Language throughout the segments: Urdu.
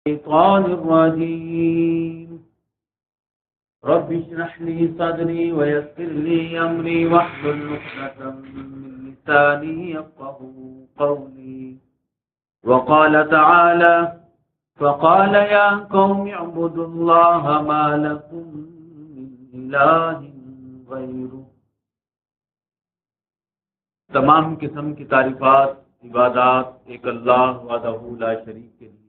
الشيطان الرجيم رب اشرح لي صدري ويسر لي أمري واحلل عقدة من لساني يفقهوا قولي وقال تعالى فقال يا قوم اعبدوا الله ما لكم من إله غيره۔ تمام قسم کی تعریفات عبادات ایک اللہ وحدہ لا شریک کے لیے،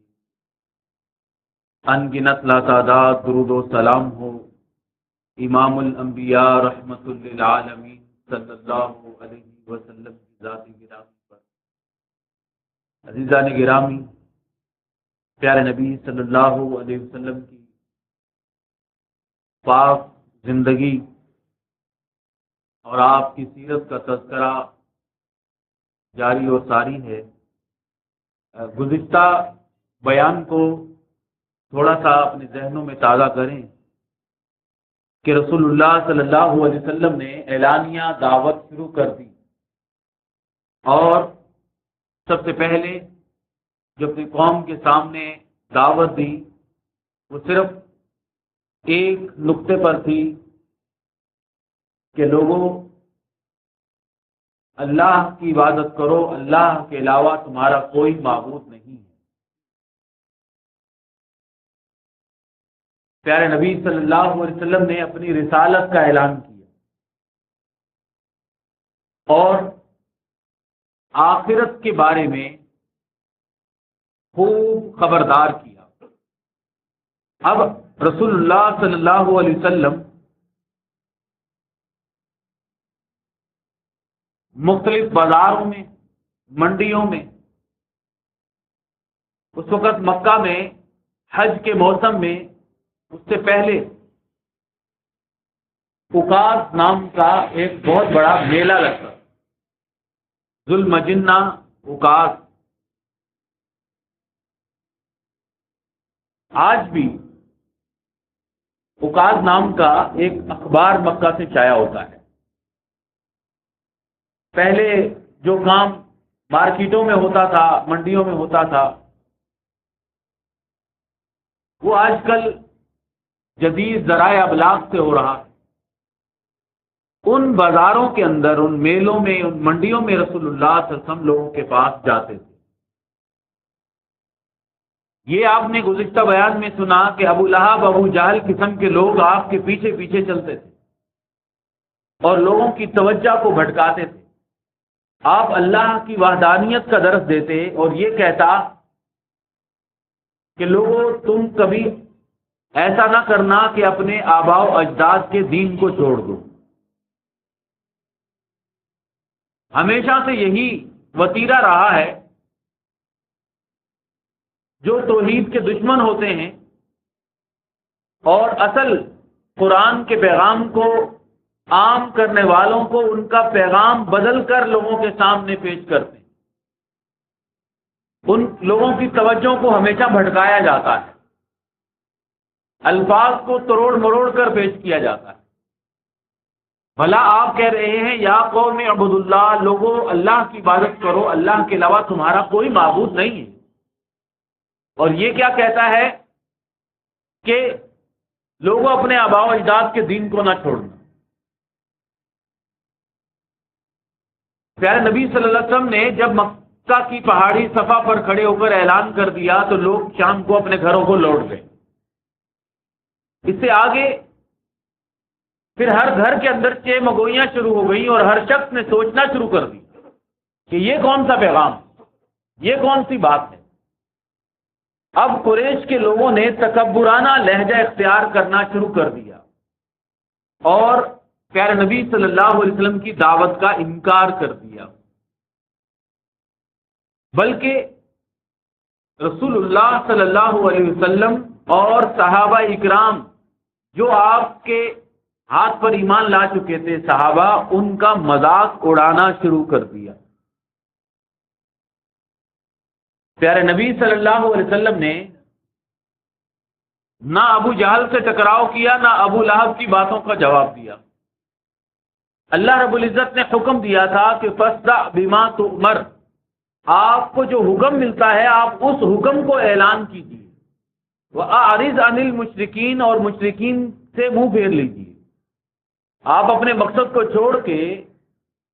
ان گنت لاتعداد درود و سلام ہو امام الانبیاء رحمت للعالمین صلی اللہ علیہ وسلم کی ذات گرامی پر۔ عزیزان گرامی، پیارے نبی صلی اللہ علیہ وسلم کی پاک زندگی اور آپ کی سیرت کا تذکرہ جاری اور ساری ہے۔ گزشتہ بیان کو تھوڑا سا اپنے ذہنوں میں تازہ کریں کہ رسول اللہ صلی اللہ علیہ وسلم نے اعلانیہ دعوت شروع کر دی، اور سب سے پہلے جو اپنی قوم کے سامنے دعوت دی وہ صرف ایک نقطے پر تھی کہ لوگوں اللہ کی عبادت کرو، اللہ کے علاوہ تمہارا کوئی معبود نہیں ہے۔ پیارے نبی صلی اللہ علیہ وسلم نے اپنی رسالت کا اعلان کیا اور آخرت کے بارے میں خوب خبردار کیا۔ اب رسول اللہ صلی اللہ علیہ وسلم مختلف بازاروں میں، منڈیوں میں، اس وقت مکہ میں حج کے موسم میں اس سے پہلے اکاس نام کا ایک بہت بڑا میلہ لگتا، ذوالمجنہ اکاس۔ آج بھی اکاس نام کا ایک اخبار مکہ سے شائع ہوتا ہے۔ پہلے جو کام مارکیٹوں میں ہوتا تھا، منڈیوں میں ہوتا تھا، وہ آج کل جدید ذرائع ابلاغ سے ہو رہا ہے۔ ان بازاروں کے اندر، ان میلوں میں، ان منڈیوں میں رسول اللہ صلی اللہ علیہ وسلم لوگوں کے پاس جاتے تھے۔ یہ آپ نے گزشتہ بیان میں سنا کہ ابو لہب، ابو جہل قسم کے لوگ آپ کے پیچھے پیچھے چلتے تھے اور لوگوں کی توجہ کو بھٹکاتے تھے۔ آپ اللہ کی وحدانیت کا درس دیتے اور یہ کہتا کہ لوگوں تم کبھی ایسا نہ کرنا کہ اپنے آباء و اجداد کے دین کو چھوڑ دو۔ ہمیشہ سے یہی وتیرہ رہا ہے۔ جو توحید کے دشمن ہوتے ہیں اور اصل قرآن کے پیغام کو عام کرنے والوں کو ان کا پیغام بدل کر لوگوں کے سامنے پیش کرتے ہیں، ان لوگوں کی توجہ کو ہمیشہ بھٹکایا جاتا ہے، الفاظ کو تروڑ مروڑ کر پیش کیا جاتا ہے۔ بھلا آپ کہہ رہے ہیں یا قوم اعبدوا اللہ، لوگوں اللہ کی عبادت کرو، اللہ کے علاوہ تمہارا کوئی معبود نہیں ہے۔ اور یہ کیا کہتا ہے کہ لوگوں اپنے آباء و اجداد کے دین کو نہ چھوڑنا۔ پیارے نبی صلی اللہ علیہ وسلم نے جب مکہ کی پہاڑی صفا پر کھڑے ہو کر اعلان کر دیا تو لوگ شام کو اپنے گھروں کو لوٹ گئے۔ اس سے آگے پھر ہر گھر کے اندر چہمگوئیاں شروع ہو گئیں اور ہر شخص نے سوچنا شروع کر دی کہ یہ کون سا پیغام، یہ کون سی بات ہے۔ اب قریش کے لوگوں نے تکبرانہ لہجہ اختیار کرنا شروع کر دیا اور پیارے نبی صلی اللہ علیہ وسلم کی دعوت کا انکار کر دیا، بلکہ رسول اللہ صلی اللہ علیہ وسلم اور صحابہ اکرام جو آپ کے ہاتھ پر ایمان لا چکے تھے صحابہ، ان کا مذاق اڑانا شروع کر دیا۔ پیارے نبی صلی اللہ علیہ وسلم نے نہ ابو جہل سے ٹکراؤ کیا، نہ ابو لہب کی باتوں کا جواب دیا۔ اللہ رب العزت نے حکم دیا تھا کہ فاصدع بما تؤمر، آپ کو جو حکم ملتا ہے آپ اس حکم کو اعلان کیجیے، وَأَعْرِضْ عَنِ الْمُشْرِكِينَ، اور مشرکین سے منہ پھیر لیجیے. آپ اپنے مقصد کو چھوڑ کے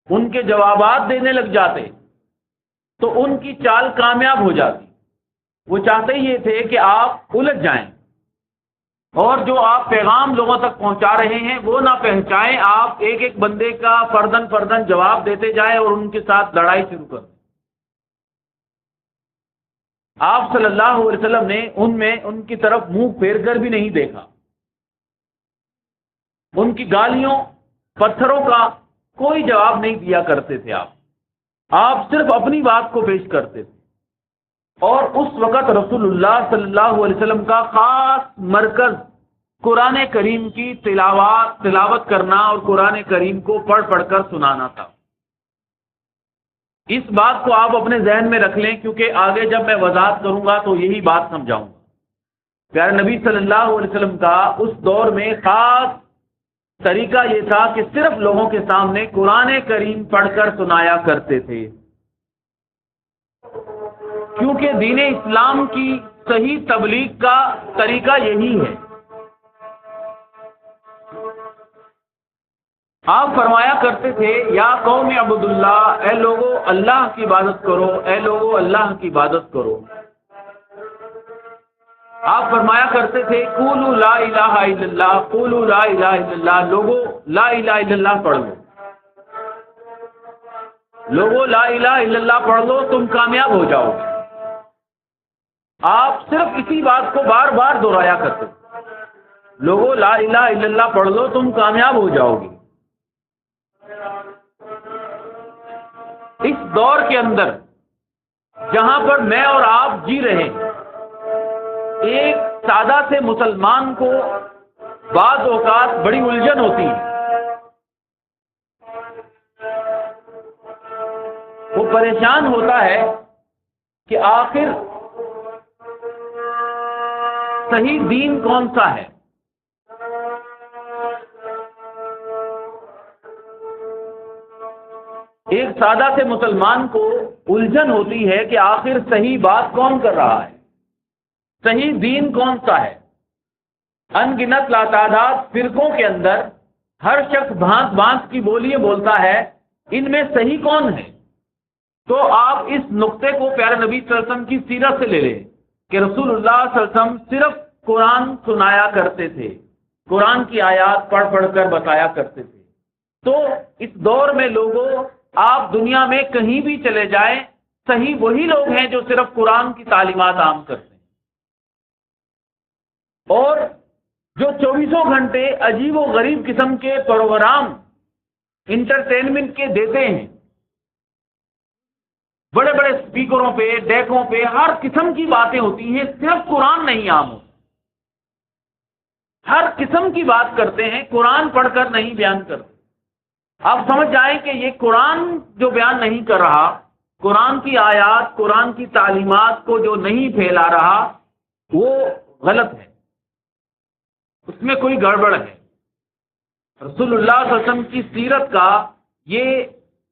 ان کے جوابات دینے لگ جاتے تو ان کی چال کامیاب ہو جاتی. وہ چاہتے یہ تھے کہ آپ الجھ جائیں اور جو آپ پیغام لوگوں تک پہنچا رہے ہیں وہ نہ پہنچائیں، آپ ایک ایک بندے کا فردن فردن جواب دیتے جائیں اور ان کے ساتھ لڑائی شروع کر دیں. آپ صلی اللہ علیہ وسلم نے ان کی طرف منہ پھیر کر بھی نہیں دیکھا. ان کی گالیوں پتھروں کا کوئی جواب نہیں دیا کرتے تھے. آپ صرف اپنی بات کو پیش کرتے تھے. اور اس وقت رسول اللہ صلی اللہ علیہ وسلم کا خاص مرکز قرآن کریم کی تلاوت کرنا اور قرآن کریم کو پڑھ پڑھ کر سنانا تھا. اس بات کو آپ اپنے ذہن میں رکھ لیں، کیونکہ آگے جب میں وضاحت کروں گا تو یہی بات سمجھاؤں گا. پیارے نبی صلی اللہ علیہ وسلم کا اس دور میں خاص طریقہ یہ تھا کہ صرف لوگوں کے سامنے قرآن کریم پڑھ کر سنایا کرتے تھے، کیونکہ دین اسلام کی صحیح تبلیغ کا طریقہ یہی ہے. آپ فرمایا کرتے تھے یا قوم عبد اللہ، اے لوگو اللہ کی عبادت کرو، اے لوگو اللہ کی عبادت کرو. آپ فرمایا کرتے تھے قولوا لا الہ الا اللہ، قولوا لا الہ الا اللہ، لوگو لا الہ الا اللہ پڑھ لو، لوگو لا الہ الا اللہ پڑھ لو تم کامیاب ہو جاؤ گے. آپ صرف اسی بات کو بار بار دہرایا کرتے تھے، لوگو لا الہ الا اللہ پڑھ لو تم کامیاب ہو جاؤ گے. اس دور کے اندر جہاں پر میں اور آپ جی رہے ہیں، ایک سادہ سے مسلمان کو بعض اوقات بڑی الجھن ہوتی ہے. وہ پریشان ہوتا ہے کہ آخر صحیح دین کون سا ہے. ایک سادہ سے مسلمان کو الجھن ہوتی ہے کہ آخر صحیح بات کون کر رہا ہے، صحیح دین کون سا ہے. ان گنت لاتعداد فرقوں کے اندر ہر شخص بھانت بھانت کی بولیاں بولتا ہے، ان میں صحیح کون ہے. تو آپ اس نقطے کو پیارے نبی صلی اللہ علیہ وسلم کی سیرت سے لے لیں کہ رسول اللہ صلی اللہ علیہ وسلم صرف قرآن سنایا کرتے تھے، قرآن کی آیات پڑھ پڑھ کر بتایا کرتے تھے. تو اس دور میں لوگوں، آپ دنیا میں کہیں بھی چلے جائیں، صحیح وہی لوگ ہیں جو صرف قرآن کی تعلیمات عام کرتے ہیں، اور جو 24 گھنٹے عجیب و غریب قسم کے پروگرام انٹرٹینمنٹ کے دیتے ہیں، بڑے بڑے اسپیکروں پہ ڈیکوں پہ ہر قسم کی باتیں ہوتی ہیں، صرف قرآن نہیں عام ہوتا. ہر قسم کی بات کرتے ہیں، قرآن پڑھ کر نہیں بیان کرتے. آپ سمجھ جائیں کہ یہ قرآن جو بیان نہیں کر رہا، قرآن کی آیات، قرآن کی تعلیمات کو جو نہیں پھیلا رہا، وہ غلط ہے، اس میں کوئی گڑبڑ ہے. رسول اللہ صلی اللہ علیہ وسلم کی سیرت کا یہ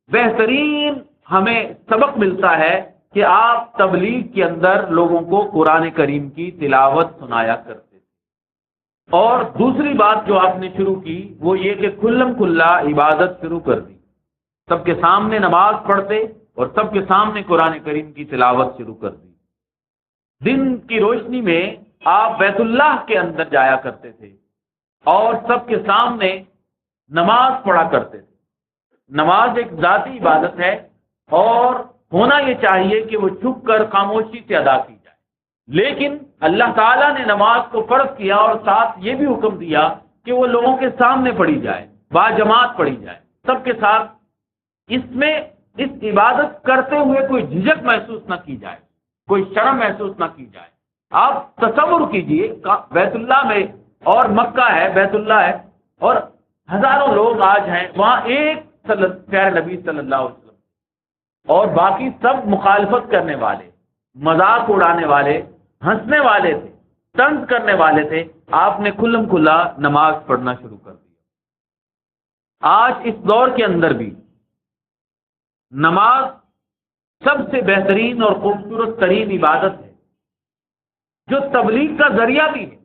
بہترین ہمیں سبق ملتا ہے کہ آپ تبلیغ کے اندر لوگوں کو قرآن کریم کی تلاوت سنایا کرتے تھے. اور دوسری بات جو آپ نے شروع کی وہ یہ کہ کھلم کھلا عبادت شروع کر دی. سب کے سامنے نماز پڑھتے اور سب کے سامنے قرآن کریم کی تلاوت شروع کر دی. دن کی روشنی میں آپ بیت اللہ کے اندر جایا کرتے تھے اور سب کے سامنے نماز پڑھا کرتے تھے. نماز ایک ذاتی عبادت ہے اور ہونا یہ چاہیے کہ وہ چھپ کر خاموشی سے ادا کی جائے، لیکن اللہ تعالیٰ نے نماز کو فرض کیا اور ساتھ یہ بھی حکم دیا کہ وہ لوگوں کے سامنے پڑھی جائے، باجماعت پڑھی جائے سب کے ساتھ. اس میں اس عبادت کرتے ہوئے کوئی جھجک محسوس نہ کی جائے، کوئی شرم محسوس نہ کی جائے. آپ تصور کیجئے بیت اللہ میں، اور مکہ ہے، بیت اللہ ہے، اور ہزاروں لوگ آج ہیں وہاں، ایک پیارے نبی صلی اللہ علیہ وسلم اور باقی سب مخالفت کرنے والے، مذاق اڑانے والے، ہنسنے والے تھے، طنز کرنے والے تھے. آپ نے کھلم کھلا نماز پڑھنا شروع کر دیا. آج اس دور کے اندر بھی نماز سب سے بہترین اور خوبصورت ترین عبادت ہے. جو تبلیغ کا ذریعہ بھی ہے۔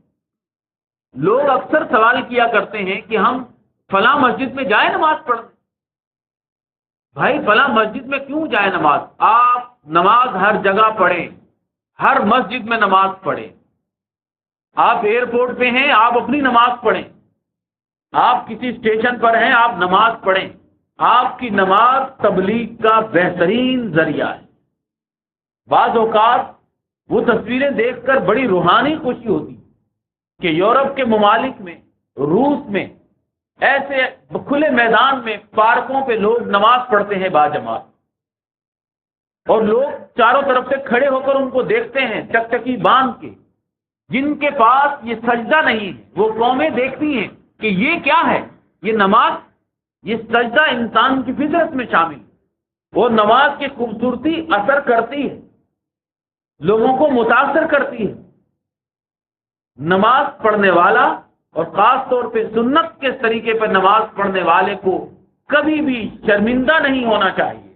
لوگ اکثر سوال کیا کرتے ہیں کہ ہم فلاں مسجد میں جائیں نماز پڑھنے۔ بھائی فلاں مسجد میں کیوں جائیں نماز؟ آپ نماز ہر جگہ پڑھیں، ہر مسجد میں نماز پڑھیں۔ آپ ایئرپورٹ پہ ہیں، آپ اپنی نماز پڑھیں۔ آپ کسی اسٹیشن پر ہیں، آپ نماز پڑھیں۔ آپ کی نماز تبلیغ کا بہترین ذریعہ ہے۔ بعض اوقات وہ تصویریں دیکھ کر بڑی روحانی خوشی ہوتی کہ یورپ کے ممالک میں، روس میں ایسے کھلے میدان میں، پارکوں پہ لوگ نماز پڑھتے ہیں باجماعت، اور لوگ چاروں طرف سے کھڑے ہو کر ان کو دیکھتے ہیں چکچکی باندھ کے۔ جن کے پاس یہ سجدہ نہیں ہے وہ قومیں دیکھتی ہیں کہ یہ کیا ہے، یہ نماز، یہ سجدہ انسان کی فطرت میں شامل ہے۔ وہ نماز کی خوبصورتی اثر کرتی ہے، لوگوں کو متاثر کرتی ہے۔ نماز پڑھنے والا، اور خاص طور پہ سنت کے طریقے پر نماز پڑھنے والے کو کبھی بھی شرمندہ نہیں ہونا چاہیے،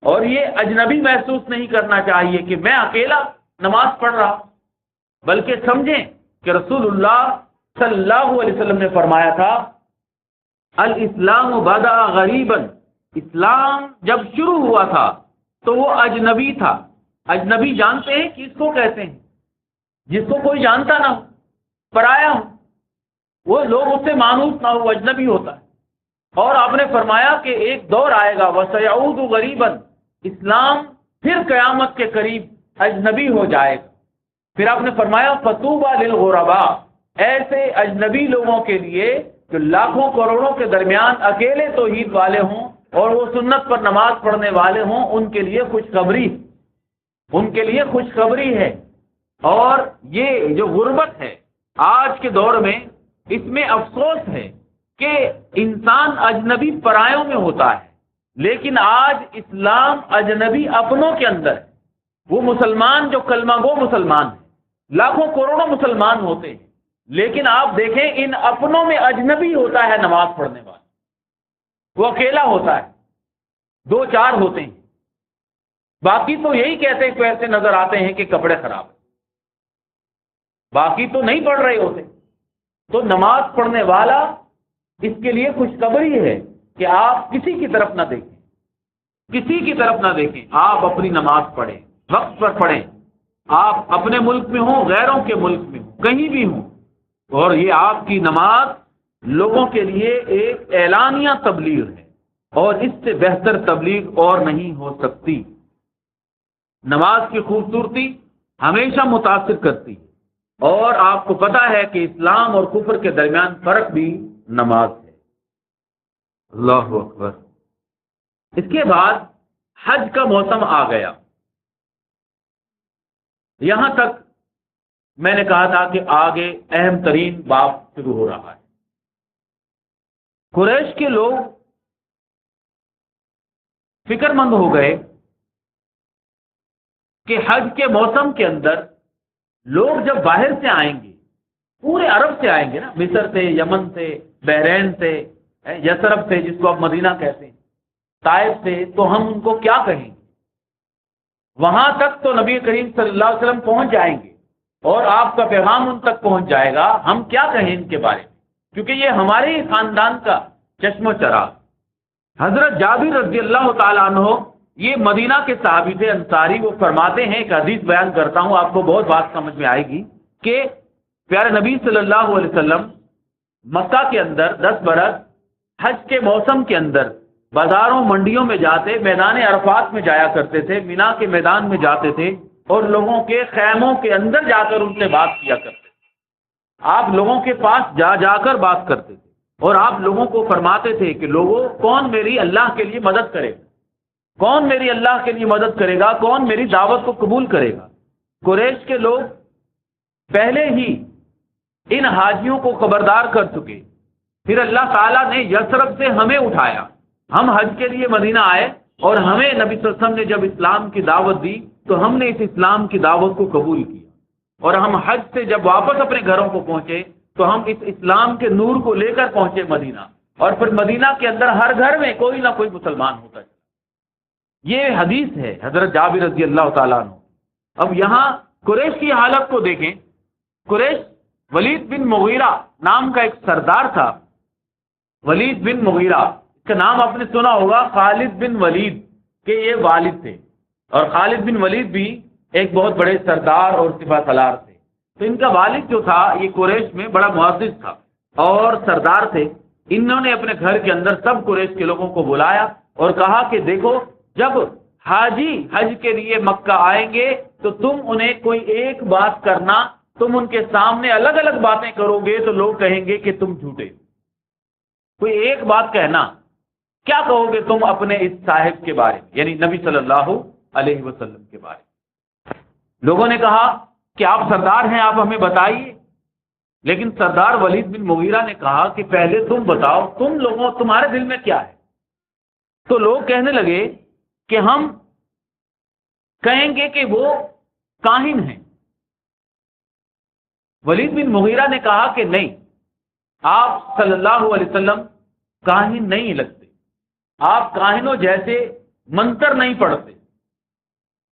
اور یہ اجنبی محسوس نہیں کرنا چاہیے کہ میں اکیلا نماز پڑھ رہا، بلکہ سمجھیں کہ رسول اللہ صلی اللہ علیہ وسلم نے فرمایا تھا الاسلام بدأ غریبا، اسلام جب شروع ہوا تھا تو وہ اجنبی تھا۔ اجنبی جانتے ہیں کس کو کہتے ہیں؟ جس کو کوئی جانتا نہ ہو، پرایا ہو، وہ لوگ اس سے مانوس نہ ہو، اجنبی ہوتا ہے۔ اور آپ نے فرمایا کہ ایک دور آئے گا وَسَيَعُودُ غَرِيبًا، اسلام پھر قیامت کے قریب اجنبی ہو جائے گا۔ پھر آپ نے فرمایا فَطُوبَى لِلْغُرَبَاء، ایسے اجنبی لوگوں کے لیے جو لاکھوں کروڑوں کے درمیان اکیلے توحید والے ہوں اور وہ سنت پر نماز پڑھنے والے ہوں، ان کے لیے خوشخبری، ان کے لیے خوشخبری ہے۔ اور یہ جو غربت ہے آج کے دور میں، اس میں افسوس ہے کہ انسان اجنبی پرایوں میں ہوتا ہے، لیکن آج اسلام اجنبی اپنوں کے اندر ہے۔ وہ مسلمان جو کلمہ گو مسلمان ہیں، لاکھوں کروڑوں مسلمان ہوتے ہیں، لیکن آپ دیکھیں ان اپنوں میں اجنبی ہوتا ہے نماز پڑھنے والا، وہ اکیلا ہوتا ہے، دو چار ہوتے ہیں، باقی تو یہی کہتے ہیں، ایسے نظر آتے ہیں کہ کپڑے خراب ہیں، باقی تو نہیں پڑھ رہے ہوتے۔ تو نماز پڑھنے والا، اس کے لیے خوشخبری ہے کہ آپ کسی کی طرف نہ دیکھیں، کسی کی طرف نہ دیکھیں، آپ اپنی نماز پڑھیں، وقت پر پڑھیں۔ آپ اپنے ملک میں ہوں، غیروں کے ملک میں ہوں، کہیں بھی ہوں، اور یہ آپ کی نماز لوگوں کے لیے ایک اعلانیہ تبلیغ ہے، اور اس سے بہتر تبلیغ اور نہیں ہو سکتی۔ نماز کی خوبصورتی ہمیشہ متاثر کرتی ہے، اور آپ کو پتا ہے کہ اسلام اور کفر کے درمیان فرق بھی نماز ہے۔ اللہ اکبر۔ اس کے بعد حج کا موسم آ گیا۔ یہاں تک میں نے کہا تھا کہ آگے اہم ترین باب شروع ہو رہا ہے۔ قریش کے لوگ فکر مند ہو گئے کہ حج کے موسم کے اندر لوگ جب باہر سے آئیں گے، پورے عرب سے آئیں گے نا، مصر سے، یمن سے، بحرین سے، یثرب سے جس کو آپ مدینہ کہتے ہیں، طائف سے، تو ہم ان کو کیا کہیں گے؟ وہاں تک تو نبی کریم صلی اللہ علیہ وسلم پہنچ جائیں گے اور آپ کا پیغام ان تک پہنچ جائے گا، ہم کیا کہیں ان کے بارے میں، کیونکہ یہ ہمارے ہی خاندان کا چشم و چراغ۔ حضرت جابر رضی اللہ تعالیٰ عنہ، یہ مدینہ کے صحابی تھے، انصاری، وہ فرماتے ہیں، ایک حدیث بیان کرتا ہوں، آپ کو بہت بات سمجھ میں آئے گی، کہ پیارے نبی صلی اللہ علیہ وسلم مکہ کے اندر 10 برس حج کے موسم کے اندر بازاروں منڈیوں میں جاتے، میدان عرفات میں جایا کرتے تھے، مینا کے میدان میں جاتے تھے، اور لوگوں کے خیموں کے اندر جا کر ان سے بات کیا کرتے تھے۔ آپ لوگوں کے پاس جا جا کر بات کرتے تھے، اور آپ لوگوں کو فرماتے تھے کہ لوگوں، کون میری اللہ کے لیے مدد کرے گا، کون میری اللہ کے لیے مدد کرے گا، کون میری دعوت کو قبول کرے گا۔ قریش کے لوگ پہلے ہی ان حاجیوں کو خبردار کر چکے، پھر اللہ تعالیٰ نے یثرب سے ہمیں اٹھایا، ہم حج کے لیے مدینہ آئے، اور ہمیں نبی صلی اللہ علیہ وسلم نے جب اسلام کی دعوت دی تو ہم نے اس اسلام کی دعوت کو قبول کیا، اور ہم حج سے جب واپس اپنے گھروں کو پہنچے تو ہم اس اسلام کے نور کو لے کر پہنچے مدینہ، اور پھر مدینہ کے اندر ہر گھر میں کوئی نہ کوئی مسلمان ہوتا ہے۔ یہ حدیث ہے حضرت جابر رضی اللہ تعالیٰ عنہ۔ اب یہاں قریش کی حالت کو دیکھیں. قریش ولید بن مغیرہ نام کا ایک سردار تھا. ولید بن مغیرہ، اس کا نام آپ نے سنا ہوگا، خالد بن ولید کے یہ والد تھے. اور خالد بن ولید بھی ایک بہت بڑے سردار اور سپہ سالار تھے. تو ان کا والد جو تھا یہ قریش میں بڑا معزز تھا اور سردار تھے. انہوں نے اپنے گھر کے اندر سب قریش کے لوگوں کو بلایا اور کہا کہ دیکھو، جب حاجی حج کے لیے مکہ آئیں گے تو تم انہیں کوئی ایک بات کرنا. تم ان کے سامنے الگ الگ باتیں کرو گے تو لوگ کہیں گے کہ تم جھوٹے. کوئی ایک بات کہنا. کیا کہو گے تم اپنے اس صاحب کے بارے میں، یعنی نبی صلی اللہ علیہ وسلم کے بارے میں؟ لوگوں نے کہا کہ آپ سردار ہیں، آپ ہمیں بتائیے. لیکن سردار ولید بن مغیرہ نے کہا کہ پہلے تم بتاؤ، تم لوگوں تمہارے دل میں کیا ہے؟ تو لوگ کہنے لگے کہ ہم کہیں گے کہ وہ کاہن ہیں. ولید بن مغیرہ نے کہا کہ نہیں، آپ صلی اللہ علیہ وسلم کاہن نہیں لگتے، آپ کاہنوں جیسے منتر نہیں پڑھتے.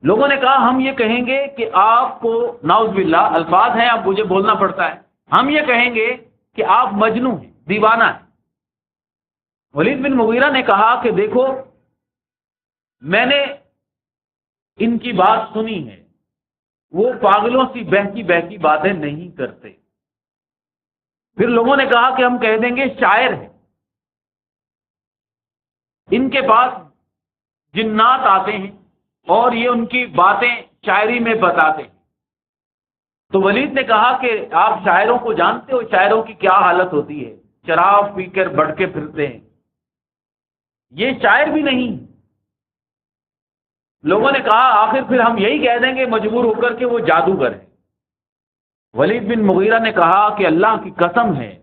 لوگوں نے کہا ہم یہ کہیں گے کہ آپ کو، نعوذ باللہ الفاظ ہیں اب مجھے بولنا پڑتا ہے، ہم یہ کہیں گے کہ آپ مجنون ہیں، دیوانہ ہیں. ولید بن مغیرہ نے کہا کہ دیکھو، میں نے ان کی بات سنی ہے، وہ پاگلوں سی بہکی بہکی باتیں نہیں کرتے. پھر لوگوں نے کہا کہ ہم کہہ دیں گے شاعر ہیں، ان کے پاس جنات آتے ہیں اور یہ ان کی باتیں شاعری میں بتاتے ہیں. تو ولید نے کہا کہ آپ شاعروں کو جانتے ہو، شاعروں کی کیا حالت ہوتی ہے، شراب پی کر بڑھ کے پھرتے ہیں، یہ شاعر بھی نہیں. لوگوں نے کہا آخر پھر ہم یہی کہہ دیں گے مجبور ہو کر کہ وہ جادوگر ہیں. ولید بن مغیرہ نے کہا کہ اللہ کی قسم ہے،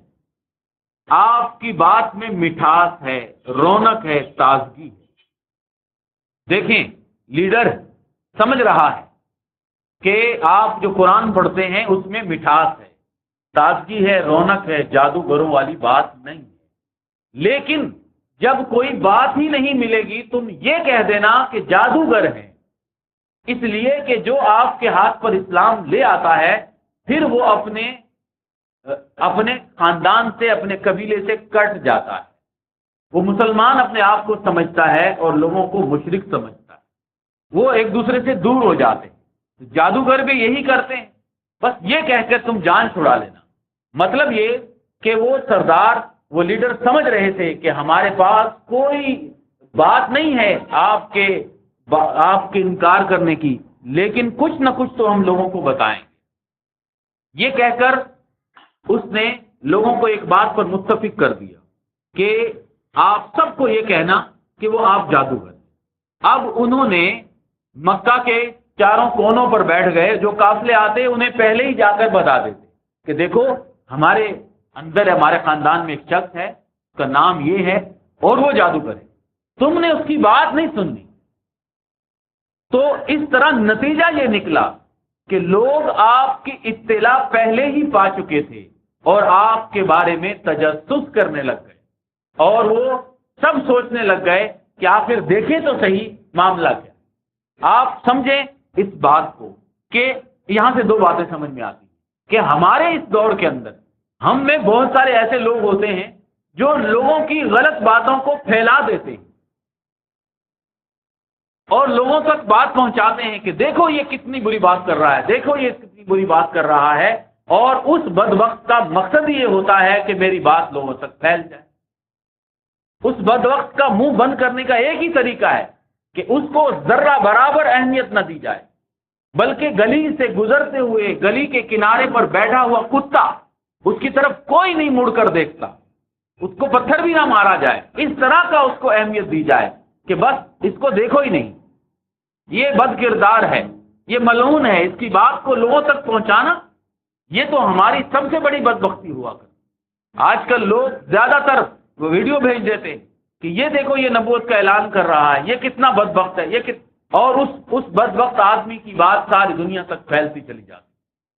آپ کی بات میں مٹھاس ہے، رونق ہے، تازگی ہے. دیکھیں، لیڈر سمجھ رہا ہے کہ آپ جو قرآن پڑھتے ہیں اس میں مٹھاس ہے، تازگی ہے، رونق ہے، جادوگروں والی بات نہیں ہے. لیکن جب کوئی بات ہی نہیں ملے گی تم یہ کہہ دینا کہ جادوگر ہیں، اس لیے کہ جو آپ کے ہاتھ پر اسلام لے آتا ہے پھر وہ اپنے خاندان سے، اپنے قبیلے سے کٹ جاتا ہے. وہ مسلمان اپنے آپ کو سمجھتا ہے اور لوگوں کو مشرک سمجھتا ہے، وہ ایک دوسرے سے دور ہو جاتے ہیں. جادوگر بھی یہی کرتے ہیں. بس یہ کہہ کر تم جان چھڑا لینا. مطلب یہ کہ وہ سردار، وہ لیڈر سمجھ رہے تھے کہ ہمارے پاس کوئی بات نہیں ہے آپ کے انکار کرنے کی، لیکن کچھ نہ کچھ تو ہم لوگوں کو بتائیں گے. یہ کہہ کر اس نے لوگوں کو ایک بات پر متفق کر دیا کہ آپ سب کو یہ کہنا کہ وہ آپ جادوگر. اب انہوں نے مکہ کے چاروں کونوں پر بیٹھ گئے، جو قافلے آتے انہیں پہلے ہی جا کر بتا دیتے کہ دیکھو ہمارے اندر، ہمارے خاندان میں ایک شخص ہے، اس کا نام یہ ہے اور وہ جادوگر ہے، تم نے اس کی بات نہیں سننی. تو اس طرح نتیجہ یہ نکلا کہ لوگ آپ کی اطلاع پہلے ہی پا چکے تھے اور آپ کے بارے میں تجسس کرنے لگ گئے، اور وہ سب سوچنے لگ گئے کہ آخر دیکھیں تو صحیح معاملہ کیا. آپ سمجھیں اس بات کو کہ یہاں سے دو باتیں سمجھ میں آتی ہیں کہ ہمارے اس دور کے اندر ہم میں بہت سارے ایسے لوگ ہوتے ہیں جو لوگوں کی غلط باتوں کو پھیلا دیتے ہیں اور لوگوں تک بات پہنچاتے ہیں کہ دیکھو یہ کتنی بری بات کر رہا ہے، دیکھو یہ کتنی بری بات کر رہا ہے. اور اس بدبخت کا مقصد یہ ہوتا ہے کہ میری بات لوگوں تک پھیل جائے. اس بدبخت کا منہ بند کرنے کا ایک ہی طریقہ ہے کہ اس کو ذرہ برابر اہمیت نہ دی جائے، بلکہ گلی سے گزرتے ہوئے گلی کے کنارے پر بیٹھا ہوا کتا، اس کی طرف کوئی نہیں مڑ کر دیکھتا، اس کو پتھر بھی نہ مارا جائے، اس طرح کا اس کو اہمیت دی جائے کہ بس اس کو دیکھو ہی نہیں، یہ بد کردار ہے، یہ ملعون ہے. اس کی بات کو لوگوں تک پہنچانا یہ تو ہماری سب سے بڑی بدبختی ہوا کر. آج کل لوگ زیادہ تر وہ ویڈیو بھیج دیتے کہ یہ دیکھو یہ نبوت کا اعلان کر رہا ہے، یہ کتنا بدبخت ہے، اور اس بدبخت آدمی کی بات ساری دنیا تک پھیلتی چلی جاتی،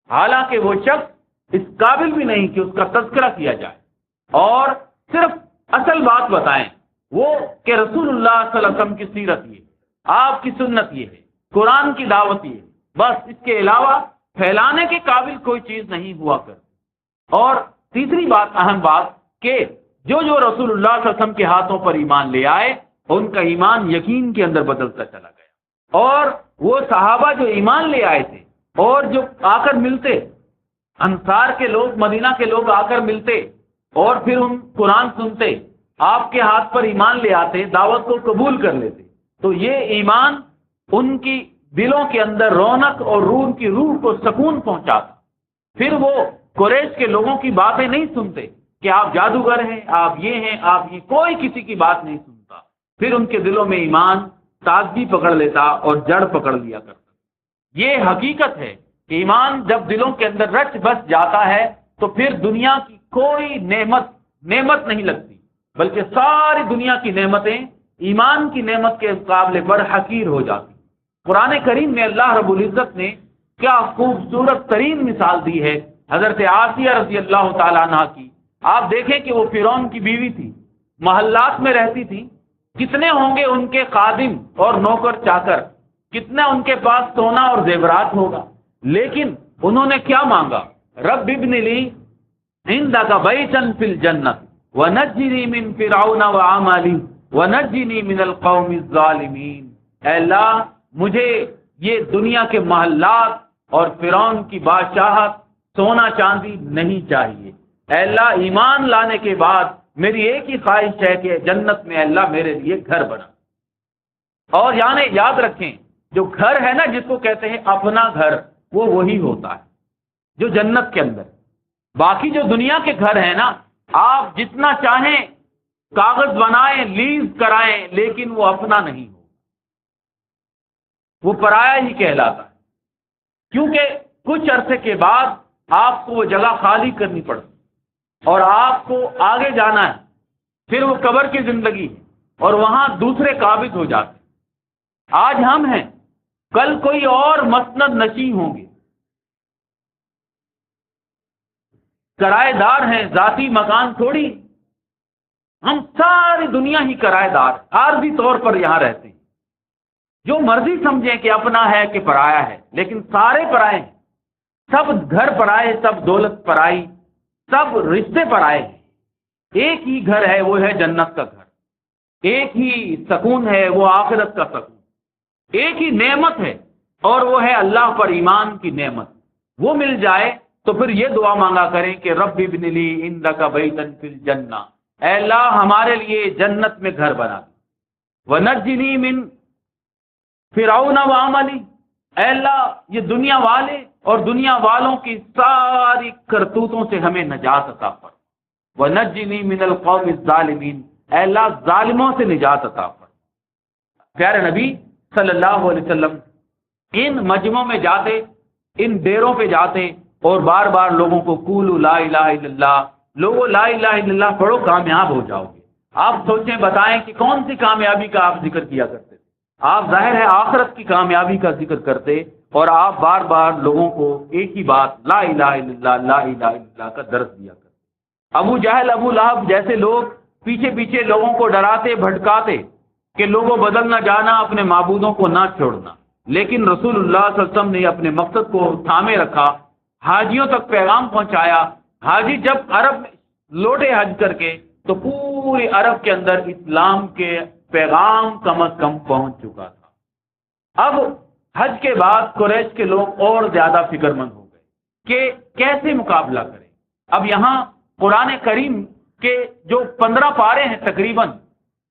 حالانکہ وہ شخص اس قابل بھی نہیں کہ اس کا تذکرہ کیا جائے اور صرف اصل بات بتائیں، وہ کہ رسول اللہ صلی اللہ علیہ وسلم کی سیرت یہ، آپ کی سنت یہ ہے، قرآن کی دعوت یہ ہے. بس اس کے علاوہ پھیلانے کے قابل کوئی چیز نہیں ہوا کرتی۔ اور تیسری بات، اہم بات، کہ جو رسول اللہ صلی اللہ علیہ وسلم کے ہاتھوں پر ایمان لے آئے ان کا ایمان یقین کے اندر بدلتا چلا گیا، اور وہ صحابہ جو ایمان لے آئے تھے اور جو آ کر ملتے، انصار کے لوگ، مدینہ کے لوگ آ کر ملتے اور پھر ان قرآن سنتے، آپ کے ہاتھ پر ایمان لے آتے، دعوت کو قبول کر لیتے، تو یہ ایمان ان کی دلوں کے اندر رونق اور روح کی روح کو سکون پہنچاتا۔ پھر وہ قریش کے لوگوں کی باتیں نہیں سنتے کہ آپ جادوگر ہیں، آپ یہ ہیں، آپ یہ، کوئی کسی کی بات نہیں سنتا۔ پھر ان کے دلوں میں ایمان تازگی پکڑ لیتا اور جڑ پکڑ لیا کرتا۔ یہ حقیقت ہے کہ ایمان جب دلوں کے اندر رچ بس جاتا ہے تو پھر دنیا کی کوئی نعمت نہیں لگتی، بلکہ ساری دنیا کی نعمتیں ایمان کی نعمت کے مقابلے پر حقیر ہو جاتی۔ قرآن کریم میں اللہ رب العزت نے کیا خوبصورت ترین مثال دی ہے حضرت آسیہ رضی اللہ تعالیٰ عنہ کی۔ آپ دیکھیں کہ وہ فرعون کی بیوی تھی، محلات میں رہتی تھی، کتنے ہوں گے ان کے خادم اور نوکر چاکر، کتنا ان کے پاس سونا اور زیورات ہوگا، لیکن انہوں نے کیا مانگا؟ رب ابن لی عندک بیتا فی الجنت ونجنی من فرعون وعملی ونجنی من القوم الظالمین۔ اے اللہ، مجھے یہ دنیا کے محلات اور فرعون کی بادشاہت، سونا چاندی نہیں چاہیے۔ اے اللہ، ایمان لانے کے بعد میری ایک ہی خواہش ہے کہ جنت میں اللہ میرے لیے گھر بنا۔ اور یعنی یاد رکھیں، جو گھر ہے نا، جس کو کہتے ہیں اپنا گھر، وہ وہی ہوتا ہے جو جنت کے اندر۔ باقی جو دنیا کے گھر ہیں نا، آپ جتنا چاہیں کاغذ بنائیں، لیز کرائیں، لیکن وہ اپنا نہیں ہو، وہ پرایا ہی کہلاتا ہے، کیونکہ کچھ عرصے کے بعد آپ کو وہ جگہ خالی کرنی پڑتی اور آپ کو آگے جانا ہے، پھر وہ قبر کی زندگی ہے اور وہاں دوسرے قابض ہو جاتے۔ آج ہم ہیں، کل کوئی اور مسند نشیں ہوں گے، کرایہ دار ہیں، ذاتی مکان تھوڑی، ہم ساری دنیا ہی کرایہ دار، عارضی طور پر یہاں رہتے ہیں، جو مرضی سمجھیں کہ اپنا ہے کہ پرایا ہے، لیکن سارے پرائے ہیں، سب گھر پرائے، سب دولت پرائی، سب رشتے پرائے ہیں۔ ایک ہی گھر ہے، وہ ہے جنت کا گھر، ایک ہی سکون ہے، وہ آخرت کا سکون، ایک ہی نعمت ہے اور وہ ہے اللہ پر ایمان کی نعمت۔ وہ مل جائے تو پھر یہ دعا مانگا کریں کہ رب ابن لی عندک بیتا فی الجنہ، اے اللہ ہمارے لیے جنت میں گھر بنا دے، ونجنی من فرعون وعملی، اے اللہ یہ دنیا والے اور دنیا والوں کی ساری کرتوتوں سے ہمیں نجات عطا فرما، ونجنی من القوم الظالمین، اے اللہ ظالموں سے نجات عطا فرما۔ پیارے نبی صلی اللہ علیہ وسلم ان مجمعوں میں جاتے، ان ڈیروں پہ جاتے اور بار بار لوگوں کو قولوا لا الہ الا اللہ، لوگوں لا الہ الا اللہ پڑھو کامیاب ہو جاؤ گے۔ آپ سوچیں، بتائیں کہ کون سی کامیابی کا آپ ذکر کیا کرتے تھے؟ آپ ظاہر ہے آخرت کی کامیابی کا ذکر کرتے، اور آپ بار بار لوگوں کو ایک ہی بات لا الہ الا اللہ، لا الہ الا اللہ کا درس دیا کرتے۔ ابو جہل، ابو لہب جیسے لوگ پیچھے پیچھے لوگوں کو ڈراتے بھٹکاتے کہ لوگوں بدل نہ جانا، اپنے معبودوں کو نہ چھوڑنا، لیکن رسول اللہ صلی اللہ علیہ وسلم نے اپنے مقصد کو تھامے رکھا، حاجیوں تک پیغام پہنچایا۔ حاجی جب عرب لوٹے حج کر کے تو پوری عرب کے اندر اسلام کے پیغام کم از کم پہنچ چکا تھا۔ اب حج کے بعد قریش کے لوگ اور زیادہ فکر مند ہو گئے کہ کیسے مقابلہ کریں۔ اب یہاں قرآن کریم کے جو 15 پارے ہیں، تقریباً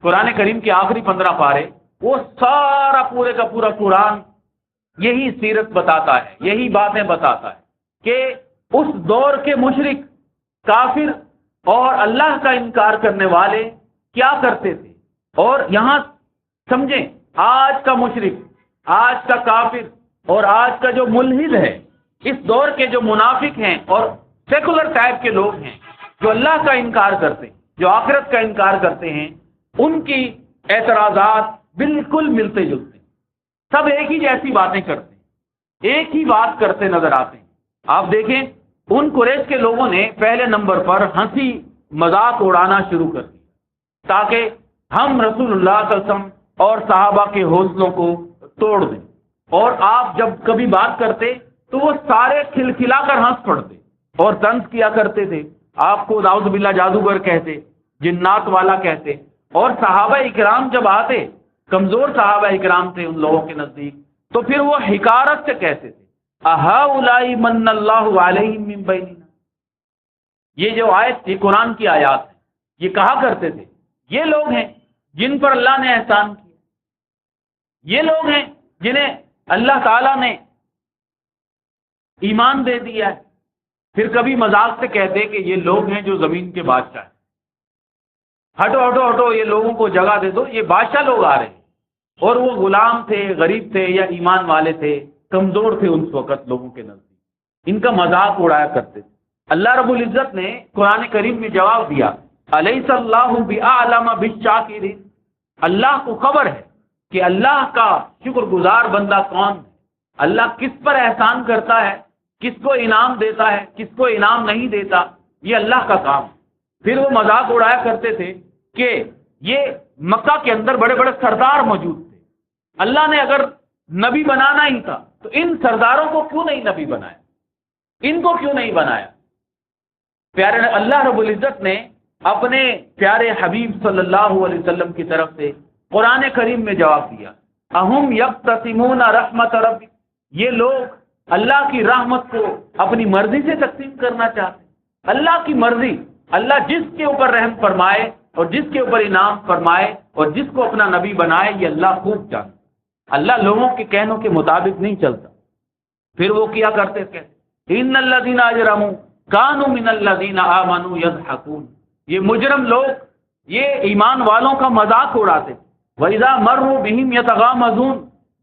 قرآن کریم کے آخری 15 پارے، وہ سارا پورے کا پورا قرآن یہی سیرت بتاتا ہے، یہی باتیں بتاتا ہے کہ اس دور کے مشرک، کافر اور اللہ کا انکار کرنے والے کیا کرتے تھے۔ اور یہاں سمجھیں، آج کا مشرک، آج کا کافر اور آج کا جو ملحد ہے، اس دور کے جو منافق ہیں اور سیکولر ٹائپ کے لوگ ہیں، جو اللہ کا انکار کرتے ہیں، جو آخرت کا انکار کرتے ہیں، ان کی اعتراضات بالکل ملتے جلتے ہیں، سب ایک ہی جیسی باتیں کرتے ہیں، ایک ہی بات کرتے نظر آتے ہیں۔ آپ دیکھیں، ان قریش کے لوگوں نے پہلے نمبر پر ہنسی مذاق اڑانا شروع کر دیا تاکہ ہم رسول اللہ صلی اللہ علیہ وسلم اور صحابہ کے حوصلوں کو توڑ دیں، اور آپ جب کبھی بات کرتے تو وہ سارے کھلکھلا کر ہنس پڑتے اور طنز کیا کرتے تھے، آپ کو نعوذ باللہ جادوگر کہتے، جنات والا کہتے. اور صحابہ اکرام جب آتے، کمزور صحابہ اکرام تھے ان لوگوں کے نزدیک، تو پھر وہ حکارت سے کہتے تھے اہؤلاء من اللہ علیہم من بیننا. یہ جو آیت، یہ قرآن کی آیات ہے، یہ کہا کرتے تھے یہ لوگ ہیں جن پر اللہ نے احسان کیا، یہ لوگ ہیں جنہیں اللہ تعالیٰ نے ایمان دے دیا ہے. پھر کبھی مذاق سے کہتے کہ یہ لوگ ہیں جو زمین کے بادشاہ ہیں، ہٹو ہٹو ہٹو یہ لوگوں کو جگہ دے دو، یہ بادشاہ لوگ آ رہے ہیں. اور وہ غلام تھے، غریب تھے یا ایمان والے تھے، کمزور تھے اس وقت لوگوں کے نزدیک، ان کا مذاق اڑایا کرتے تھے. اللہ رب العزت نے قرآن کریم میں جواب دیا الیس اللہ باعلم بالشاکرین. اللہ کو خبر ہے کہ اللہ کا شکر گزار بندہ کون ہے، اللہ کس پر احسان کرتا ہے، کس کو انعام دیتا ہے، کس کو انعام نہیں دیتا، یہ اللہ کا کام. پھر وہ مذاق اڑایا کرتے تھے کہ یہ مکہ کے اندر بڑے بڑے سردار موجود تھے، اللہ نے اگر نبی بنانا ہی تھا تو ان سرداروں کو کیوں نہیں نبی بنایا، ان کو کیوں نہیں بنایا. پیارے اللہ رب العزت نے اپنے پیارے حبیب صلی اللہ علیہ وسلم کی طرف سے قرآن کریم میں جواب دیا اہم یقتسمون رحمت ربک. یہ لوگ اللہ کی رحمت کو اپنی مرضی سے تقسیم کرنا چاہتے ہیں. اللہ کی مرضی، اللہ جس کے اوپر رحم فرمائے اور جس کے اوپر انعام فرمائے اور جس کو اپنا نبی بنائے، یہ اللہ خوب جانتا. اللہ لوگوں کے کہنوں کے مطابق نہیں چلتا. پھر وہ کیا کرتے تھے ان الذین اجرموا کانوا من الذین آمنوا یضحکون. یہ مجرم لوگ یہ ایمان والوں کا مذاق اڑاتے. وَإِذَا مَرُّوا بِهِمْ يَتَغَامَزُونَ.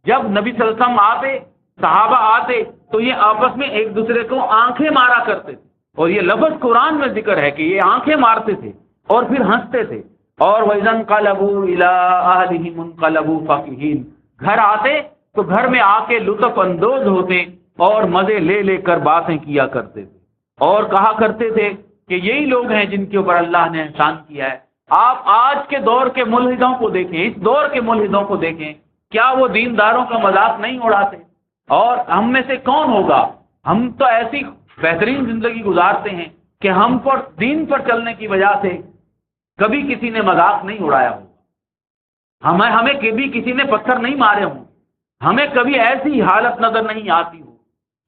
جب نبی صلی اللہ علیہ وسلم آتے، صحابہ آتے، تو یہ آپس میں ایک دوسرے کو آنکھیں مارا کرتے تھے. اور یہ لفظ قرآن میں ذکر ہے کہ یہ آنکھیں مارتے تھے اور پھر ہنستے تھے. اور وَإِذَا انْقَلَبُوا إِلَىٰ أَهْلِهِمُ انْقَلَبُوا فَكِهِينَ. گھر آتے تو گھر میں آ کے لطف اندوز ہوتے اور مزے لے لے کر باتیں کیا کرتے تھے اور کہا کرتے تھے کہ یہی لوگ ہیں جن کے اوپر اللہ نے احسان کیا ہے. آپ آج کے دور کے ملحدوں کو دیکھیں، اس دور کے ملحدوں کو دیکھیں، کیا وہ دینداروں کا مذاق نہیں اڑاتے؟ اور ہم میں سے کون ہوگا، ہم تو ایسی بہترین زندگی گزارتے ہیں کہ ہم پر دین پر چلنے کی وجہ سے کبھی کسی نے مذاق نہیں اڑایا ہو، ہمیں کبھی کسی نے پتھر نہیں مارے ہوں، ہمیں کبھی ایسی حالت نظر نہیں آتی ہو.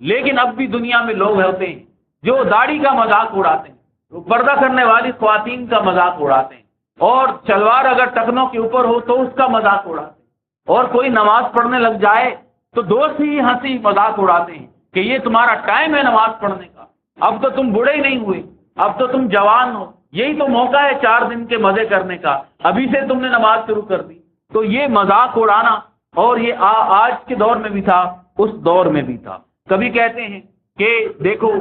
لیکن اب بھی دنیا میں لوگ ہوتے ہیں جو داڑھی کا مذاق اڑاتے ہیں، وہ پردہ کرنے والی خواتین کا مذاق اڑاتے ہیں، اور شلوار اگر ٹکنوں کے اوپر ہو تو اس کا مذاق اڑاتے ہیں، اور کوئی نماز پڑھنے لگ جائے تو دوست ہی ہنسی مذاق اڑاتے ہیں کہ یہ تمہارا ٹائم ہے نماز پڑھنے کا، اب تو تم بوڑھے ہی نہیں ہوئے، اب تو تم جوان ہو، یہی تو موقع ہے 4 دن کے مزے کرنے کا، ابھی سے تم نے نماز شروع کر دی. تو یہ مذاق اڑانا، اور یہ آج کے دور میں بھی تھا، اس دور میں بھی تھا. کبھی کہتے ہیں کہ دیکھو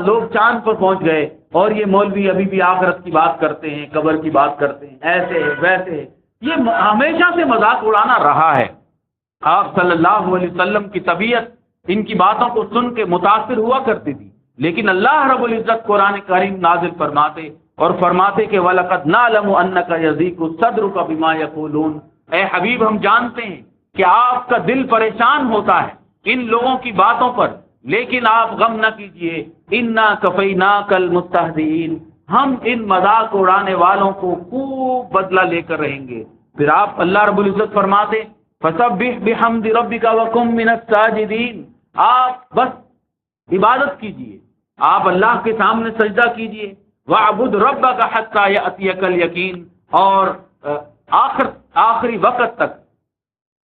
لوگ چاند پر پہنچ گئے اور یہ مولوی ابھی بھی آخرت کی بات کرتے ہیں، قبر کی بات کرتے ہیں، ایسے ہے ویسے ہے. یہ ہمیشہ سے مذاق اڑانا رہا ہے. آپ صلی اللہ علیہ وسلم کی طبیعت ان کی باتوں کو سن کے متاثر ہوا کرتی تھی، لیکن اللہ رب العزت قرآن کریم نازل فرماتے اور فرماتے کہ وَلَقَدْ نَعْلَمُ أَنَّكَ يَضِيقُ صَدْرُكَ بِمَا يَقُولُونَ. اے حبیب ہم جانتے ہیں کہ آپ کا دل پریشان ہوتا ہے ان لوگوں کی باتوں پر، لیکن آپ غم نہ کیجئے، اِنَّا كَفَيْنَاكَ الْمُسْتَهْزِئِينَ. ہم ان مذاق اڑانے والوں کو خوب بدلہ لے کر رہیں گے. پھر آپ اللہ رب العزت فرماتے فَسَبِّحْ بِحَمْدِ رَبِّكَ وَكُن مِّنَ السَّاجِدِينَ. آپ بس عبادت کیجئے، آپ اللہ کے سامنے سجدہ کیجئے. وَاعْبُدْ رَبَّكَ حَتَّى يَأْتِيَكَ الْيَقِينُ. اور آخری وقت تک،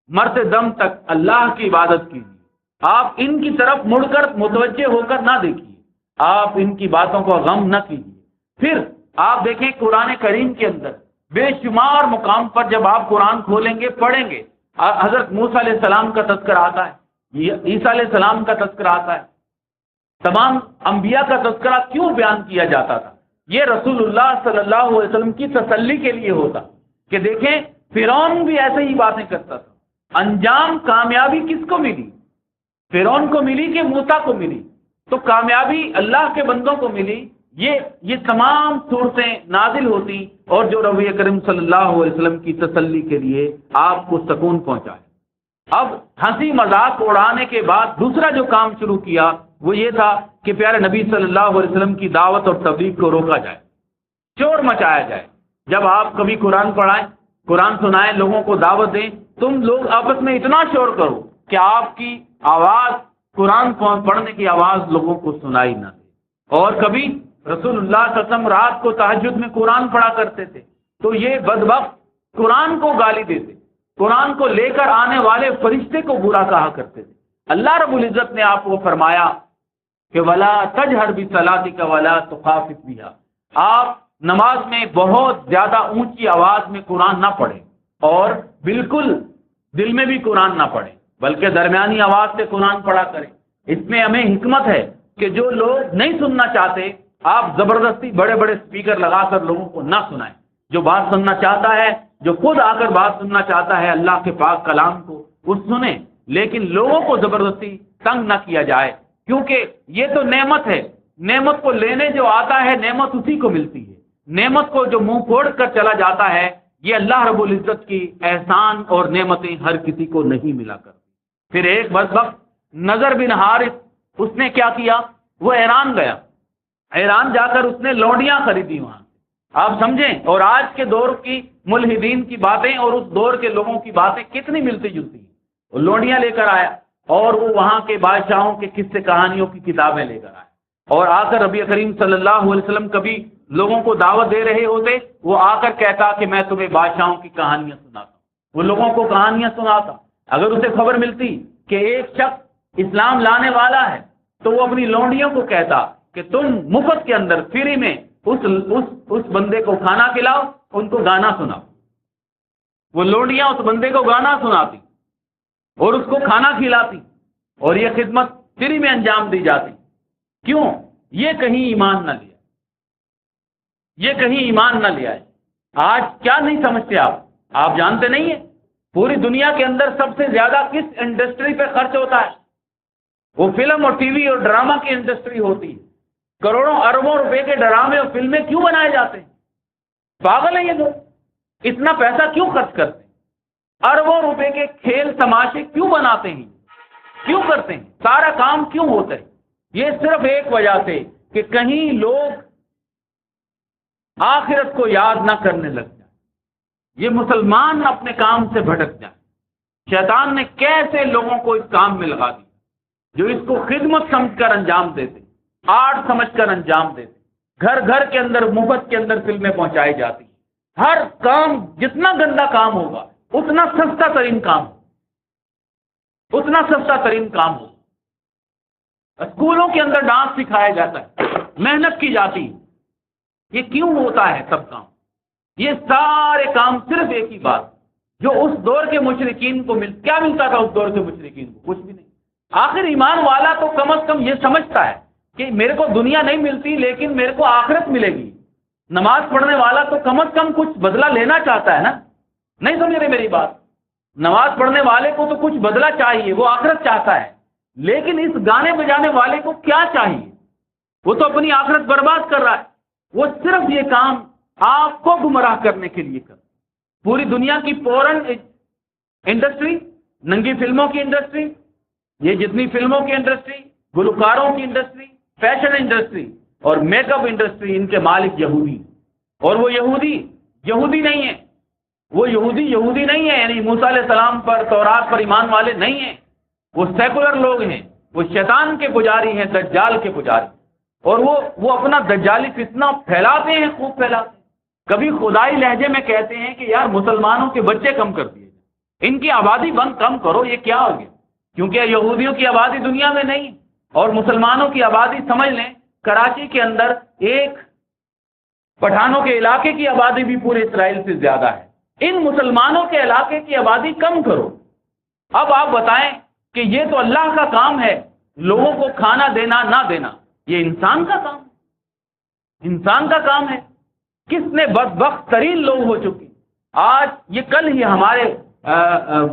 مرتے دم تک اللہ کی عبادت کیجیے. آپ ان کی طرف مڑ کر متوجہ ہو کر نہ دیکھیے، آپ ان کی باتوں کو غم نہ کیجیے. پھر آپ دیکھیں قرآن کریم کے اندر بے شمار مقام پر جب آپ قرآن کھولیں گے، پڑھیں گے، حضرت موسیٰ علیہ السلام کا تذکرہ آتا ہے، عیسیٰ علیہ السلام کا تذکرہ آتا ہے. تمام انبیاء کا تذکرہ کیوں بیان کیا جاتا تھا؟ یہ رسول اللہ صلی اللہ علیہ وسلم کی تسلی کے لیے ہوتا کہ دیکھیں فرعون بھی ایسے ہی باتیں کرتا تھا. انجام کامیابی کس کو ملی؟ فرعون کو ملی کہ موسیٰ کو ملی؟ تو کامیابی اللہ کے بندوں کو ملی. یہ تمام صورتیں نازل ہوتی اور جو نبی کریم صلی اللہ علیہ وسلم کی تسلی کے لیے آپ کو سکون پہنچائے. اب ہنسی مذاق اڑانے کے بعد دوسرا جو کام شروع کیا وہ یہ تھا کہ پیارے نبی صلی اللہ علیہ وسلم کی دعوت اور تبلیغ کو روکا جائے، شور مچایا جائے۔ جب آپ کبھی قرآن پڑھائیں، قرآن سنائیں، لوگوں کو دعوت دیں، تم لوگ آپس میں اتنا شور کرو کہ آپ کی آواز، قرآن پڑھنے کی آواز لوگوں کو سنائی نہ دے۔ اور کبھی رسول اللہ صلی اللہ علیہ وسلم رات کو تہجد میں قرآن پڑھا کرتے تھے، تو یہ بدبخت قرآن کو گالی دیتے، قرآن کو لے کر آنے والے فرشتے کو برا کہا کرتے تھے۔ اللہ رب العزت نے آپ کو فرمایا کہ ولا تجہر بصلاتک ولا تخافت بہا، آپ نماز میں بہت زیادہ اونچی آواز میں قرآن نہ پڑھیں اور بالکل دل میں بھی قرآن نہ پڑھیں، بلکہ درمیانی آواز سے قرآن پڑھا کریں۔ اس میں ہمیں حکمت ہے کہ جو لوگ نہیں سننا چاہتے، آپ زبردستی بڑے بڑے اسپیکر لگا کر لوگوں کو نہ سنائیں۔ جو بات سننا چاہتا ہے، جو خود آ کر بات سننا چاہتا ہے اللہ کے پاک کلام کو، اس سنیں، لیکن لوگوں کو زبردستی تنگ نہ کیا جائے، کیونکہ یہ تو نعمت ہے، نعمت کو لینے جو آتا ہے نعمت اسی کو ملتی ہے، نعمت کو جو منہ پھوڑ کر چلا جاتا ہے، یہ اللہ رب العزت کی احسان اور نعمتیں ہر کسی کو نہیں ملا کرتی۔ پھر ایک بدبخت نضر بن حارث، اس نے کیا کیا، وہ ایران گیا، ایران جا کر اس نے لونڈیاں خریدی وہاں، آپ سمجھیں۔ اور آج کے دور کی ملحدین کی باتیں اور اس دور کے لوگوں کی باتیں کتنی ملتی جلتی ہیں۔ وہ لونڈیاں لے کر آیا اور وہ وہاں کے بادشاہوں کے قصے کہانیوں کی کتابیں لے کر آیا، اور آ کر نبی کریم صلی اللہ علیہ وسلم کبھی لوگوں کو دعوت دے رہے ہوتے، وہ آ کر کہتا کہ میں تمہیں بادشاہوں کی کہانیاں سناتا ہوں، وہ لوگوں کو کہانیاں سناتا۔ اگر اسے خبر ملتی کہ ایک شخص اسلام لانے والا ہے تو وہ اپنی لونڈیوں کو کہتا کہ تم مفت کے اندر فری میں اس بندے کو کھانا کھلاؤ، ان کو گانا سناؤ۔ وہ لونڈیاں اس بندے کو گانا سناتی اور اس کو کھانا کھلاتی، اور یہ خدمت فری میں انجام دی جاتی۔ کیوں؟ یہ کہیں ایمان نہ لیا، یہ کہیں ایمان نہ لیا ہے۔ آج کیا نہیں سمجھتے آپ جانتے نہیں ہیں پوری دنیا کے اندر سب سے زیادہ کس انڈسٹری پہ خرچ ہوتا ہے؟ وہ فلم اور ٹی وی اور ڈرامہ کی انڈسٹری ہوتی ہے۔ کروڑوں اربوں روپے کے ڈرامے اور فلمیں کیوں بنائے جاتے ہیں؟ پاگل ہیں یہ لوگ، اتنا پیسہ کیوں خرچ کرتے ہیں؟ اربوں روپے کے کھیل تماشے کیوں بناتے ہیں، کیوں کرتے ہیں؟ سارا کام کیوں ہوتا ہے؟ یہ صرف ایک وجہ سے کہ کہیں لوگ آخرت کو یاد نہ کرنے لگ جائیں، یہ مسلمان اپنے کام سے بھٹک جائیں۔ شیطان نے کیسے لوگوں کو اس کام میں لگا دیا جو اس کو خدمت سمجھ کر انجام دیتے، آرٹ سمجھ کر انجام دیتے۔ گھر گھر کے اندر مفت کے اندر فلمیں پہنچائی جاتی، ہر کام جتنا گندا کام ہوگا اتنا سستا ترین کام ہوگا، اتنا سستا ترین کام ہوگا۔ اسکولوں کے اندر ڈانس سکھایا جاتا ہے، محنت کی جاتی ہے۔ یہ کیوں ہوتا ہے سب کام؟ یہ سارے کام صرف ایک ہی بات جو اس دور کے مشرکین کو کیا ملتا تھا؟ اس دور کے مشرکین کو کچھ بھی نہیں۔ آخر ایمان والا تو کم از کم یہ سمجھتا ہے کہ میرے کو دنیا نہیں ملتی لیکن میرے کو آخرت ملے گی۔ نماز پڑھنے والا تو کم از کم کچھ بدلہ لینا چاہتا ہے نا؟ نہیں سمجھ رہے میری بات؟ نماز پڑھنے والے کو تو کچھ بدلہ چاہیے، وہ آخرت چاہتا ہے۔ لیکن اس گانے بجانے والے کو کیا چاہیے؟ وہ تو اپنی آخرت برباد کر رہا ہے۔ وہ صرف یہ کام آپ کو گمراہ کرنے کے لیے کر۔ پوری دنیا کی پورن انڈسٹری، ننگی فلموں کی انڈسٹری، یہ جتنی فلموں کی انڈسٹری، گلوکاروں کی انڈسٹری، فیشن انڈسٹری اور میک اپ انڈسٹری، ان کے مالک یہودی، اور وہ یہودی نہیں ہے، وہ یہودی نہیں ہے، یعنی موسیٰ علیہ السلام پر، تورات پر ایمان والے نہیں ہیں، وہ سیکولر لوگ ہیں، وہ شیطان کے پجاری ہیں، دجال کے پجاری، اور وہ اپنا دجالی فتنہ پھیلاتے ہیں، خوب پھیلاتے ہیں۔ کبھی خدائی لہجے میں کہتے ہیں کہ یار مسلمانوں کے بچے کم کر دیے، ان کی آبادی بند کم کرو، یہ کیا ہو گیا؟ کیونکہ یہودیوں کی آبادی دنیا میں نہیں، اور مسلمانوں کی آبادی سمجھ لیں کراچی کے اندر ایک پٹھانوں کے علاقے کی آبادی بھی پورے اسرائیل سے زیادہ ہے۔ ان مسلمانوں کے علاقے کی آبادی کم کرو۔ اب آپ بتائیں کہ یہ تو اللہ کا کام ہے، لوگوں کو کھانا دینا نہ دینا، یہ انسان کا کام ہے، انسان کا کام ہے۔ کس نے بدبخت ترین لوگ ہو چکی۔ آج یہ کل ہی ہمارے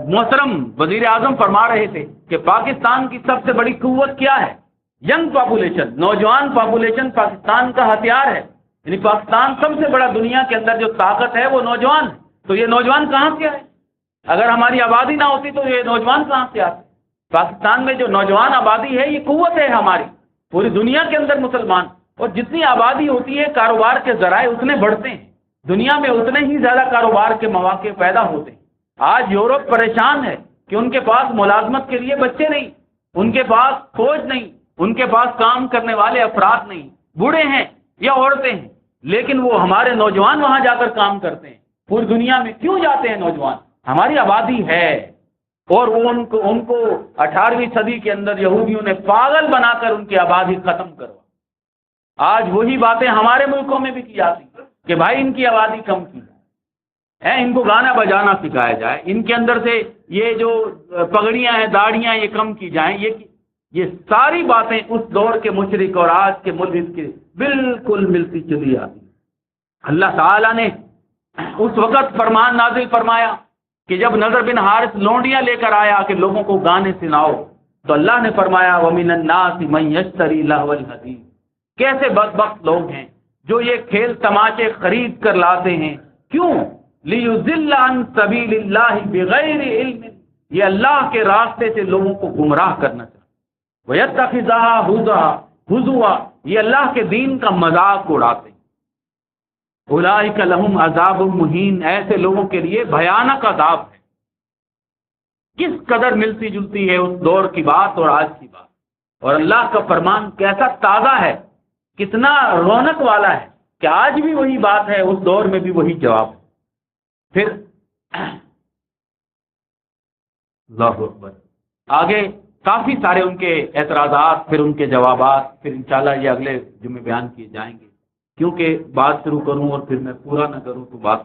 محترم وزیر اعظم فرما رہے تھے کہ پاکستان کی سب سے بڑی قوت کیا ہے؟ ینگ پاپولیشن، نوجوان پاپولیشن پاکستان کا ہتھیار ہے۔ یعنی پاکستان سب سے بڑا دنیا کے اندر جو طاقت ہے وہ نوجوان ہے۔ تو یہ نوجوان کہاں سے آئے؟ اگر ہماری آبادی نہ ہوتی تو یہ نوجوان کہاں سے آتے؟ پاکستان میں جو نوجوان آبادی ہے یہ قوت ہے ہماری، پوری دنیا کے اندر مسلمان، اور جتنی آبادی ہوتی ہے کاروبار کے ذرائع اتنے بڑھتے ہیں، دنیا میں اتنے ہی زیادہ کاروبار کے مواقع پیدا ہوتے ہیں۔ آج یورپ پریشان ہے کہ ان کے پاس ملازمت کے لیے بچے نہیں، ان کے پاس فوج نہیں، ان کے پاس کام کرنے والے افراد نہیں، بوڑھے ہیں یا عورتیں ہیں، لیکن وہ ہمارے نوجوان وہاں جا کر کام کرتے ہیں۔ پوری دنیا میں کیوں جاتے ہیں نوجوان؟ ہماری آبادی ہے، اور وہ ان کو 18ویں صدی کے اندر یہودیوں نے پاگل بنا کر ان کی آبادی ختم کروا۔ آج وہی باتیں ہمارے ملکوں میں بھی کی جاتی ہیں کہ بھائی ان کی آبادی کم کی جائے، ان کو گانا بجانا سکھایا جائے، ان کے اندر سے یہ جو پگڑیاں ہیں داڑیاں یہ کم کی جائیں۔ یہ ساری باتیں اس دور کے مشرک اور آج کے ملحد کے بالکل ملتی چلی آتی۔ اللہ تعالیٰ نے اس وقت فرمان نازل فرمایا کہ جب نضر بن حارث لونڈیاں لے کر آیا کہ لوگوں کو گانے سناؤ، تو اللہ نے فرمایا وَمِنَ النَّاسِ مَن يَشْتَرِي لَهْوَ الْحَدِيثِ، کیسے بدبخت لوگ ہیں جو یہ کھیل تماشے خرید کر لاتے ہیں، کیوں؟ لِيُضِلَّ عَن سَبِيلِ اللَّهِ بِغَيْرِ عِلْمٍ، یہ اللہ کے راستے سے لوگوں کو گمراہ کرنا چاہتے، وَيَتَّخِذَهَا هُزُوًا، یہ اللہ کے دین کا مذاق اڑاتے ہیں۔ اولئک لہم عذاب مہین، ایسے لوگوں کے لیے بھیانک عذاب ہے۔ کس قدر ملتی جلتی ہے اس دور کی بات اور آج کی بات، اور اللہ کا فرمان کیسا تازہ ہے، کتنا رونق والا ہے کہ آج بھی وہی بات ہے، اس دور میں بھی وہی جواب ہے۔ پھر اللہ اکبر، آگے کافی سارے ان کے اعتراضات، پھر ان کے جوابات، پھر انشاءاللہ یہ اگلے جمعے بیان کیے جائیں گے، کیونکہ بات شروع کروں اور پھر میں پورا نہ کروں تو بات